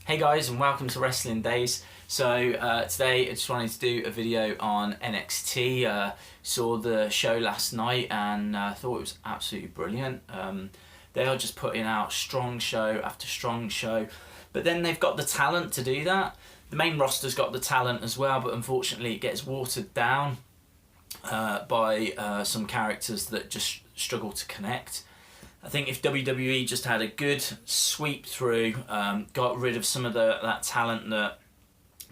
Hey guys, and welcome to Wrestling Days. So today I just wanted to do a video on NXT. Saw the show last night and thought it was absolutely brilliant. They are just putting out strong show after strong show, but then they've got the talent to do that. The main roster's got the talent as well, but unfortunately it gets watered down by some characters that just struggle to connect. I think if WWE just had a good sweep through, got rid of some of that talent that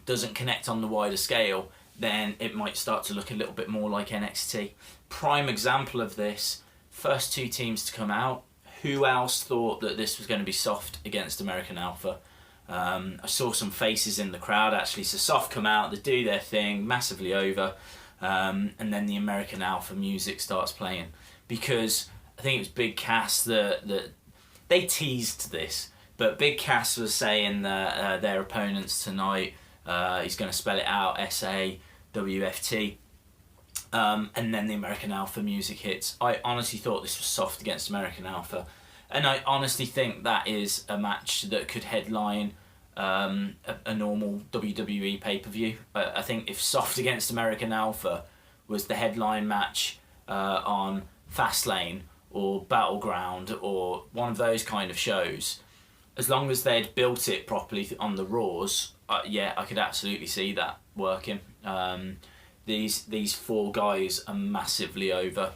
doesn't connect on the wider scale, then it might start to look a little bit more like NXT. Prime example of this, first two teams to come out. Who else thought that this was going to be soft against American Alpha? I saw some faces in the crowd actually. So Soft come out, they do their thing, massively over, and then the American Alpha music starts playing. Because I think it was Big Cass that they teased this, but Big Cass was saying that their opponents tonight, he's going to spell it out, SAWFT, and then the American Alpha music hits. I honestly thought this was soft against American Alpha, and I honestly think that is a match that could headline a normal WWE pay-per-view. I think if soft against American Alpha was the headline match on Fastlane or Battleground or one of those kind of shows, as long as they'd built it properly on the Raws, yeah, I could absolutely see that working. These four guys are massively over,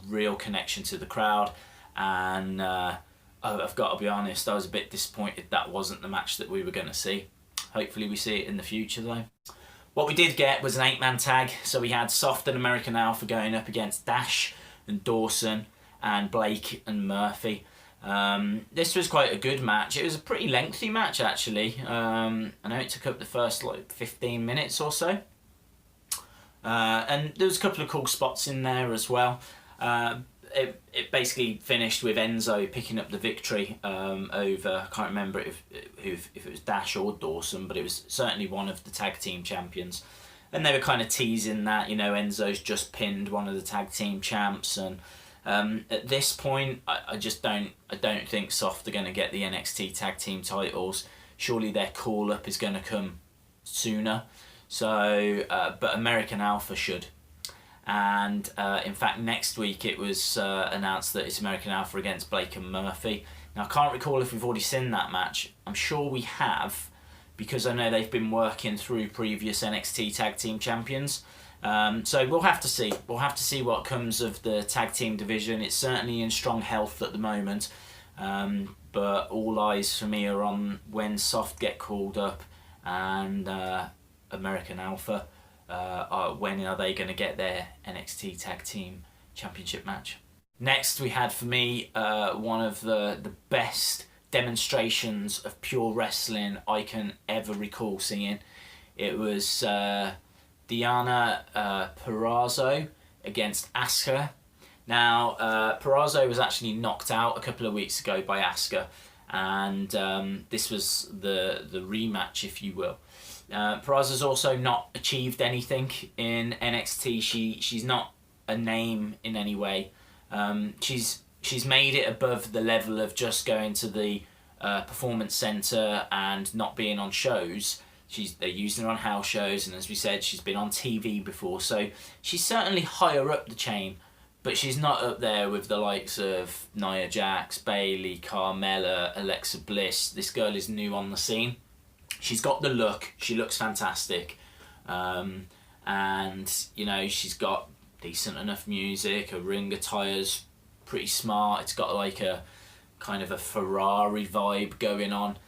real connection to the crowd, and I've got to be honest, I was a bit disappointed that wasn't the match that we were going to see. Hopefully we see it in the future though. What we did get was an 8-man tag, so we had Soft and American Alpha going up against Dash and Dawson and Blake and Murphy. This was quite a good match. It was a pretty lengthy match actually. I know it took up the first 15 minutes or so. And there was a couple of cool spots in there as well. It basically finished with Enzo picking up the victory over, I can't remember if it was Dash or Dawson, but it was certainly one of the tag team champions. And they were kind of teasing that, you know, Enzo's just pinned one of the tag team champs, and at this point, I don't think Soft are going to get the NXT tag team titles. Surely their call up is going to come sooner. So, but American Alpha should. And in fact, next week it was announced that it's American Alpha against Blake and Murphy. Now I can't recall if we've already seen that match. I'm sure we have, because I know they've been working through previous NXT tag team champions. So we'll have to see. We'll have to see what comes of the tag team division. It's certainly in strong health at the moment, but all eyes for me are on when Soft get called up and American Alpha. When are they going to get their NXT tag team championship match? Next we had for me one of the best demonstrations of pure wrestling I can ever recall seeing. It was Dianna Perazzo against Asuka. Now Perazzo was actually knocked out a couple of weeks ago by Asuka, and this was the rematch, if you will. Perazzo's also not achieved anything in NXT. She's not a name in any way. She's made it above the level of just going to the performance center and not being on shows. They're using her on house shows, and as we said, she's been on TV before, so she's certainly higher up the chain, but she's not up there with the likes of Nia Jax, Bayley, Carmella, Alexa Bliss. This girl is new on the scene. She's got the look, she looks fantastic, and you know, she's got decent enough music, her ring attire's pretty smart, it's got like a kind of a Ferrari vibe going on.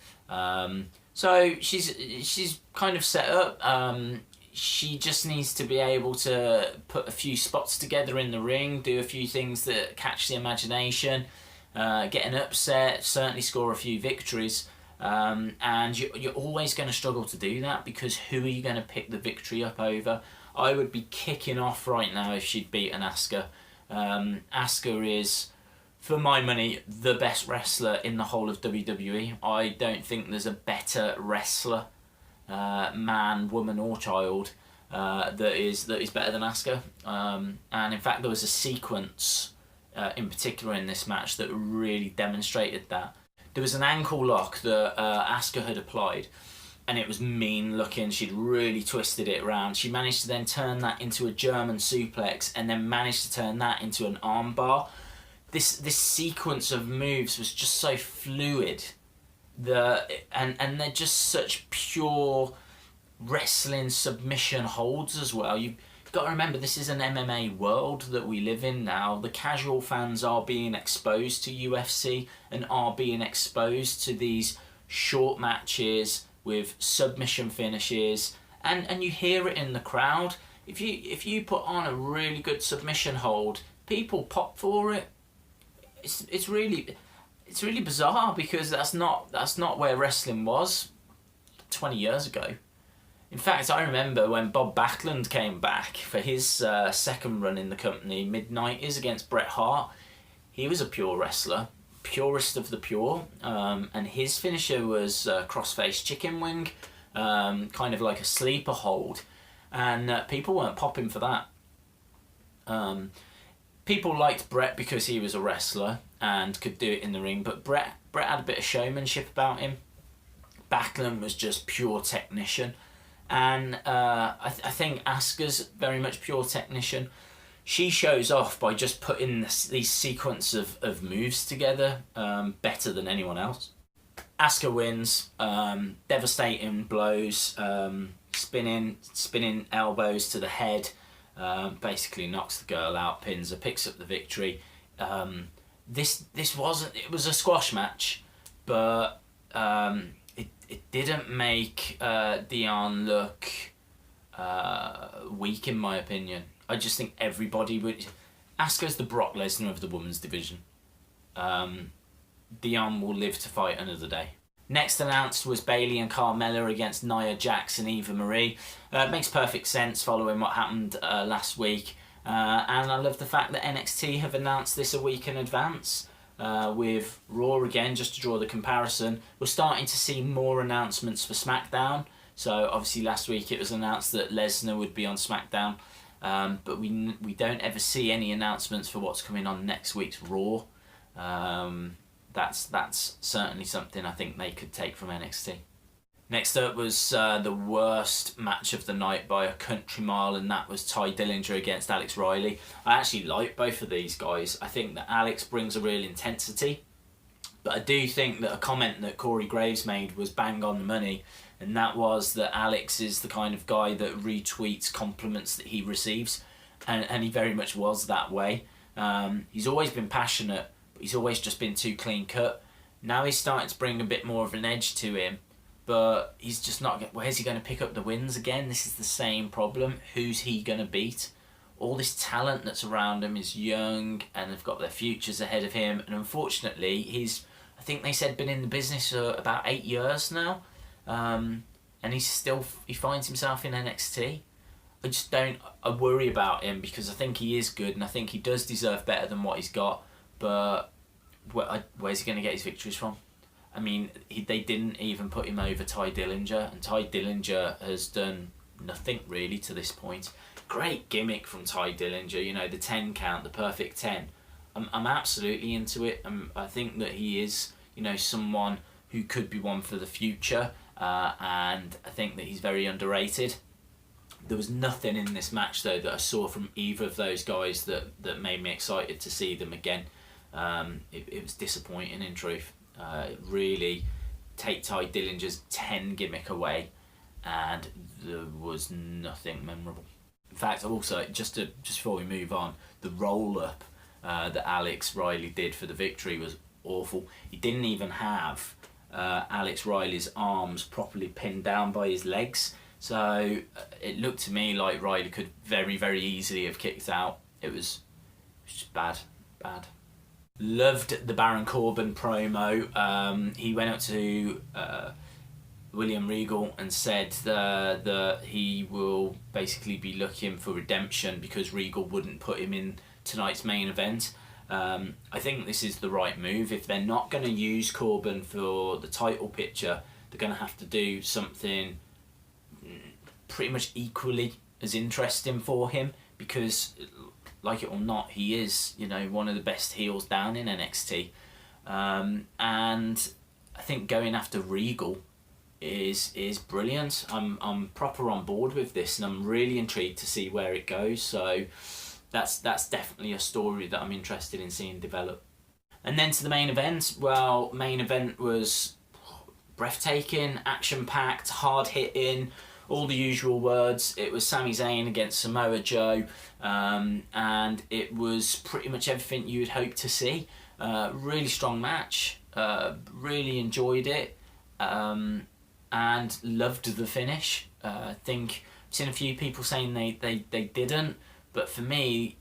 So she's kind of set up. She just needs to be able to put a few spots together in the ring, do a few things that catch the imagination, get an upset, certainly score a few victories. And you're always going to struggle to do that, because who are you going to pick the victory up over? I would be kicking off right now if she'd beaten Asuka. Asuka is, for my money, the best wrestler in the whole of WWE. I don't think there's a better wrestler, man, woman or child, that is better than Asuka. And in fact there was a sequence in particular in this match that really demonstrated that. There was an ankle lock that Asuka had applied, and it was mean looking. She'd really twisted it around. She managed to then turn that into a German suplex, and then managed to turn that into an armbar. This sequence of moves was just so fluid. And they're just such pure wrestling submission holds as well. You've got to remember, this is an MMA world that we live in now. The casual fans are being exposed to UFC and are being exposed to these short matches with submission finishes, and you hear it in the crowd. If you put on a really good submission hold, people pop for it. It's really bizarre, because that's not where wrestling was 20 years ago. In fact, I remember when Bob Backlund came back for his second run in the company, mid-90s, against Bret Hart. He was a pure wrestler, purest of the pure, and his finisher was crossface chicken wing, kind of like a sleeper hold, and people weren't popping for that. People liked Bret because he was a wrestler and could do it in the ring, but Bret had a bit of showmanship about him. Backlund was just pure technician, and I think Asuka's very much pure technician. She shows off by just putting these sequence of moves together better than anyone else. Asuka wins, devastating blows, spinning elbows to the head, basically knocks the girl out, pins her, picks up the victory. This it was a squash match, but it didn't make Dianna look weak, in my opinion. I just think everybody would. Asuka's the Brock Lesnar of the women's division. Dianna will live to fight another day. Next announced was Bayley and Carmella against Nia Jax and Eva Marie. It makes perfect sense following what happened last week. And I love the fact that NXT have announced this a week in advance. With Raw again, just to draw the comparison, we're starting to see more announcements for SmackDown. So obviously last week it was announced that Lesnar would be on SmackDown. But we don't ever see any announcements for what's coming on next week's Raw. That's certainly something I think they could take from NXT. Next up was the worst match of the night by a country mile, and that was Ty Dillinger against Alex Riley. I actually like both of these guys. I think that Alex brings a real intensity, but I do think that a comment that Corey Graves made was bang on the money, and that was that Alex is the kind of guy that retweets compliments that he receives, and he very much was that way. He's always been passionate, but he's always just been too clean cut. Now he's starting to bring a bit more of an edge to him, but he's just not. Where's he going to pick up the wins again? This is the same problem. Who's he going to beat? All this talent that's around him is young and they've got their futures ahead of him, and unfortunately he's, I think they said, been in the business for about 8 years now, and he finds himself in NXT. I worry about him because I think he is good and I think he does deserve better than what he's got, but where's he going to get his victories from? I mean, they didn't even put him over Ty Dillinger, and Ty Dillinger has done nothing really to this point. Great gimmick from Ty Dillinger, the 10 count, the perfect 10. I'm absolutely into it. I think that he is, someone who could be one for the future, and I think that he's very underrated. There was nothing in this match, though, that I saw from either of those guys that made me excited to see them again. It was disappointing, in truth. Really take Ty Dillinger's 10 gimmick away, and there was nothing memorable. In fact, also, just before we move on, the roll-up that Alex Riley did for the victory was awful. He didn't even have Alex Riley's arms properly pinned down by his legs, so it looked to me like Riley could very, very easily have kicked out. It was just bad. Loved the Baron Corbin promo. He went up to William Regal and said that he will basically be looking for redemption because Regal wouldn't put him in tonight's main event. I think this is the right move. If they're not going to use Corbin for the title picture, they're going to have to do something pretty much equally as interesting for him, because like it or not, he is, one of the best heels down in NXT. And I think going after Regal is brilliant. I'm proper on board with this, and I'm really intrigued to see where it goes. So that's definitely a story that I'm interested in seeing develop. And then to the main event. Well, main event was breathtaking, action-packed, hard-hitting, all the usual words. It was Sami Zayn against Samoa Joe, and it was pretty much everything you would hope to see. Really strong match. Really enjoyed it, and loved the finish. I think I've seen a few people saying they didn't, but for me,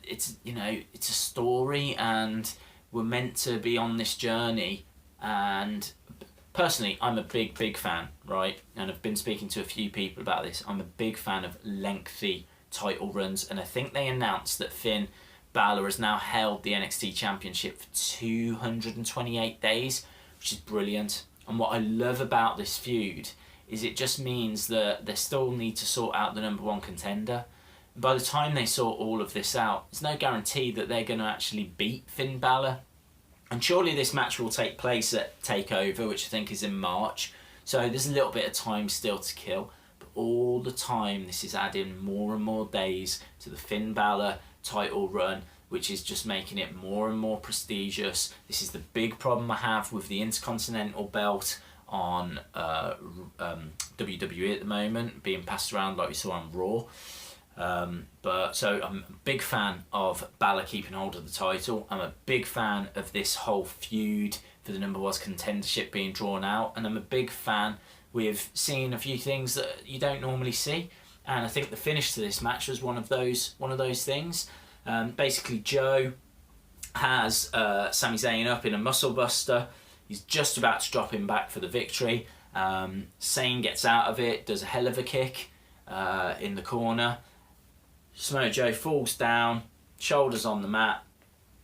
it's it's a story, and we're meant to be on this journey. And personally, I'm a big fan, right? And I've been speaking to a few people about this. I'm a big fan of lengthy title runs, and I think they announced that Finn Balor has now held the NXT Championship for 228 days, which is brilliant. And what I love about this feud is it just means that they still need to sort out the number one contender. By the time they sort all of this out, there's no guarantee that they're going to actually beat Finn Balor. And surely this match will take place at TakeOver, which I think is in March. So there's a little bit of time still to kill. But all the time, this is adding more and more days to the Finn Balor title run, which is just making it more and more prestigious. This is the big problem I have with the Intercontinental belt on WWE at the moment, being passed around like we saw on Raw. So I'm a big fan of Balor keeping hold of the title. I'm a big fan of this whole feud for the number one contendership being drawn out, and I'm a big fan with seeing a few things that you don't normally see. And I think the finish to this match was one of those things. Basically, Joe has Sami Zayn up in a muscle buster. He's just about to drop him back for the victory. Zayn gets out of it, does a hell of a kick in the corner. Samoa Joe falls down, shoulders on the mat.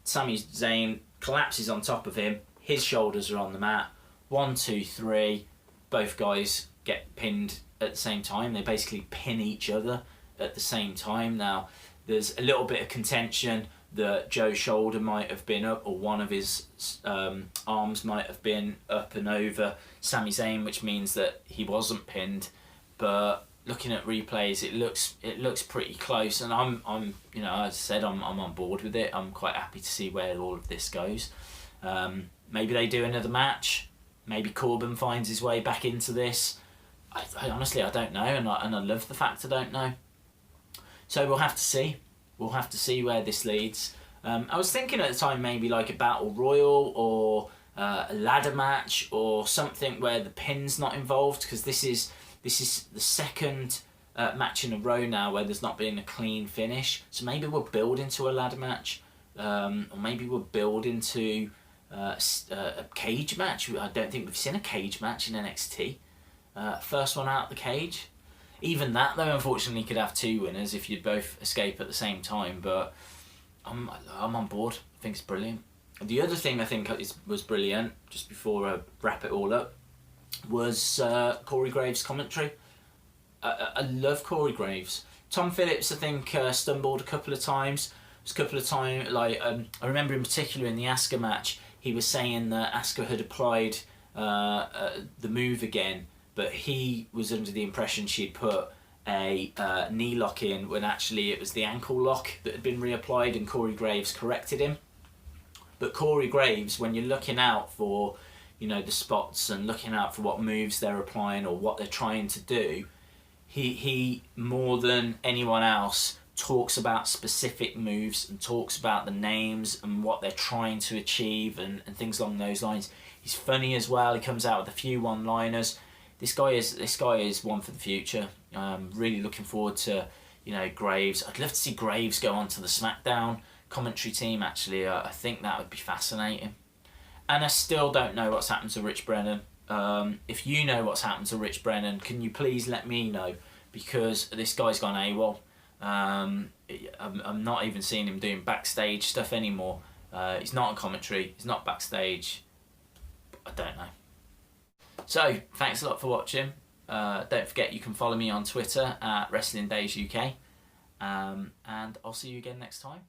Sami Zayn collapses on top of him. His shoulders are on the mat. 1, 2, 3. Both guys get pinned at the same time. They basically pin each other at the same time. Now, there's a little bit of contention that Joe's shoulder might have been up, or one of his arms might have been up and over Sami Zayn, which means that he wasn't pinned. But looking at replays, it looks pretty close, and I'm as I said, I'm on board with it. I'm quite happy to see where all of this goes. Maybe they do another match. Maybe Corbin finds his way back into this. I honestly don't know, and I love the fact I don't know. So we'll have to see. We'll have to see where this leads. I was thinking at the time maybe like a battle royal or a ladder match or something where the pin's not involved, because this is the second match in a row now where there's not been a clean finish. So maybe we'll build into a ladder match, or maybe we'll build into a cage match. I don't think we've seen a cage match in NXT. First one out the cage. Even that, though, unfortunately, could have two winners if you both escape at the same time. But I'm on board. I think it's brilliant. The other thing I think was brilliant, just before I wrap it all up, was Corey Graves' commentary. I love Corey Graves. Tom Phillips, I think, stumbled a couple of times. There's a couple of times, I remember in particular in the Asuka match, he was saying that Asuka had applied the move again, but he was under the impression she'd put a knee lock in when actually it was the ankle lock that had been reapplied, and Corey Graves corrected him. But Corey Graves, when you're looking out for the spots and looking out for what moves they're applying or what they're trying to do, he more than anyone else talks about specific moves and talks about the names and what they're trying to achieve and things along those lines. He's funny as well. He comes out with a few one-liners. This guy is one for the future. Really looking forward to Graves. I'd love to see Graves go on to the SmackDown commentary team. Actually, I think that would be fascinating. And I still don't know what's happened to Rich Brennan. If you know what's happened to Rich Brennan, can you please let me know? Because this guy's gone AWOL. I'm not even seeing him doing backstage stuff anymore. He's not on commentary. He's not backstage. I don't know. So, thanks a lot for watching. Don't forget you can follow me on Twitter at Wrestling Days UK. And I'll see you again next time.